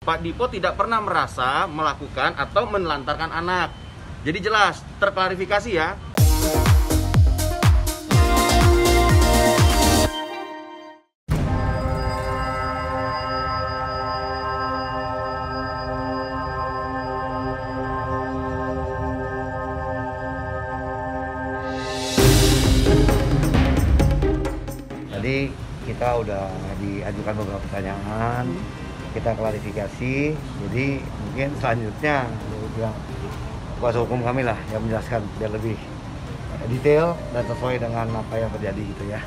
Pak Dipo tidak pernah merasa melakukan atau menelantarkan anak. Jadi jelas, terklarifikasi ya. Tadi kita udah diajukan beberapa pertanyaan, kita klarifikasi. Jadi mungkin selanjutnya kuasa hukum kami lah yang menjelaskan biar lebih detail dan sesuai dengan apa yang terjadi gitu ya.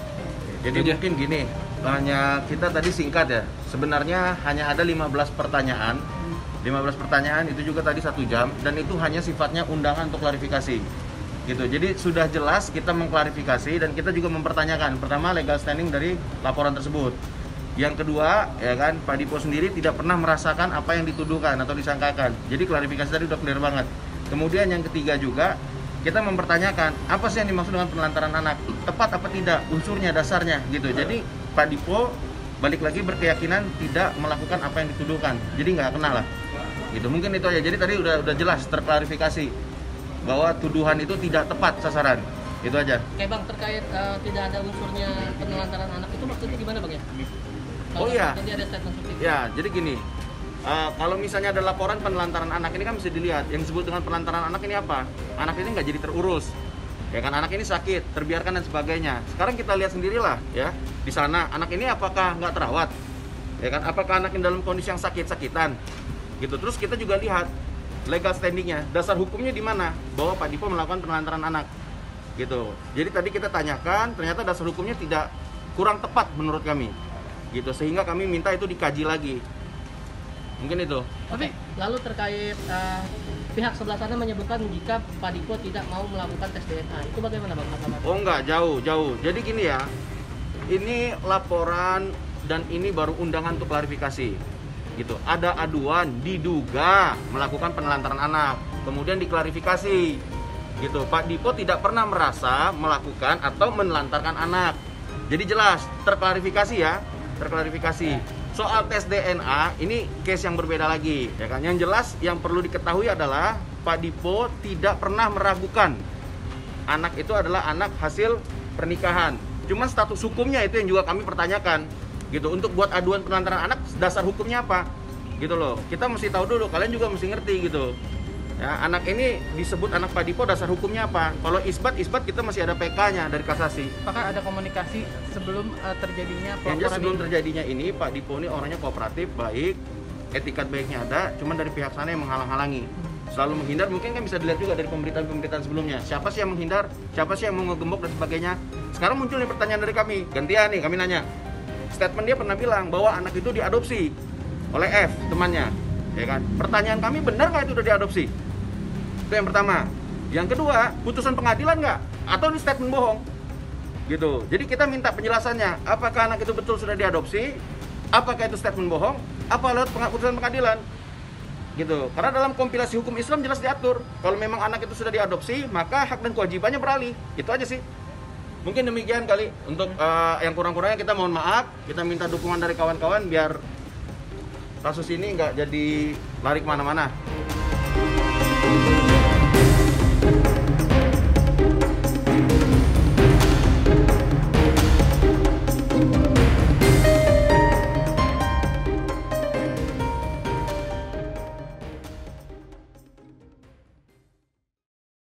Jadi mungkin gini, hanya kita tadi singkat ya. Sebenarnya hanya ada 15 pertanyaan. 15 pertanyaan itu juga tadi 1 jam dan itu hanya sifatnya undangan untuk klarifikasi. Gitu. Jadi sudah jelas kita mengklarifikasi dan kita juga mempertanyakan. Pertama, legal standing dari laporan tersebut. Yang kedua, ya kan, Pak Dipo sendiri tidak pernah merasakan apa yang dituduhkan atau disangkakan. Jadi klarifikasi tadi udah clear banget. Kemudian yang ketiga juga, kita mempertanyakan apa sih yang dimaksud dengan penelantaran anak, tepat apa tidak, unsurnya, dasarnya, gitu. Jadi Pak Dipo balik lagi berkeyakinan tidak melakukan apa yang dituduhkan. Jadi nggak kena lah. Gitu. Mungkin itu aja. Jadi tadi udah jelas terklarifikasi bahwa tuduhan itu tidak tepat sasaran. Itu aja. Oke Bang, terkait tidak ada unsurnya penelantaran anak itu maksudnya gimana Bang ya? Oh iya. Tadi ada statement seperti itu. Ya, jadi gini. Kalau misalnya ada laporan penelantaran anak ini kan bisa dilihat. Yang disebut dengan penelantaran anak ini apa? Anak ini nggak jadi terurus. Ya kan, anak ini sakit, terbiarkan dan sebagainya. Sekarang kita lihat sendirilah ya. Di sana anak ini apakah nggak terawat? Ya kan, apakah anak ini dalam kondisi yang sakit-sakitan? Gitu. Terus kita juga lihat legal standingnya, dasar hukumnya di mana bahwa Pak Dipo melakukan penelantaran anak, gitu. Jadi tadi kita tanyakan, ternyata dasar hukumnya tidak, kurang tepat menurut kami, gitu. Sehingga kami minta itu dikaji lagi. Mungkin itu. Oke. Lalu terkait pihak sebelah sana menyebutkan jika Pak Dipo tidak mau melakukan tes DNA, itu bagaimana Bang? Oh enggak, jauh. Jadi gini ya, ini laporan dan ini baru undangan untuk klarifikasi. Gitu. Ada aduan diduga melakukan penelantaran anak, kemudian diklarifikasi. Gitu. Pak Dipo tidak pernah merasa melakukan atau menelantarkan anak. Jadi jelas terklarifikasi ya, terklarifikasi. Soal tes DNA ini case yang berbeda lagi, ya kan? Yang jelas yang perlu diketahui adalah Pak Dipo tidak pernah meragukan anak itu adalah anak hasil pernikahan. Cuma status hukumnya itu yang juga kami pertanyakan. Gitu, untuk buat aduan penelantaran anak, dasar hukumnya apa? Gitu loh. Kita mesti tahu dulu, kalian juga mesti ngerti gitu. Ya, anak ini disebut anak Pak Dipo, dasar hukumnya apa? Kalau isbat kita masih ada PK-nya dari kasasi. Apakah ada komunikasi sebelum terjadinya pelaporan? Yang sebelum terjadinya ini, Pak Dipo ini orangnya kooperatif, baik, etikat baiknya ada, cuman dari pihak sana yang menghalang-halangi. Selalu menghindar, mungkin kan bisa dilihat juga dari pemberitaan-pemberitaan sebelumnya. Siapa sih yang menghindar? Siapa sih yang mau ngegembok dan sebagainya? Sekarang muncul nih pertanyaan dari kami. Gantian nih, kami nanya. Statement dia pernah bilang bahwa anak itu diadopsi oleh F, temannya, ya kan? Pertanyaan kami, benar nggak itu udah diadopsi? Itu yang pertama. Yang kedua, putusan pengadilan nggak? Atau ini statement bohong? Gitu. Jadi kita minta penjelasannya. Apakah anak itu betul sudah diadopsi? Apakah itu statement bohong? Apa lewat putusan pengadilan? Gitu. Karena dalam kompilasi hukum Islam jelas diatur. Kalau memang anak itu sudah diadopsi, maka hak dan kewajibannya beralih. Itu aja sih. Mungkin demikian kali. Untuk yang kurang-kurangnya kita mohon maaf. Kita minta dukungan dari kawan-kawan biar kasus ini nggak jadi lari kemana-mana.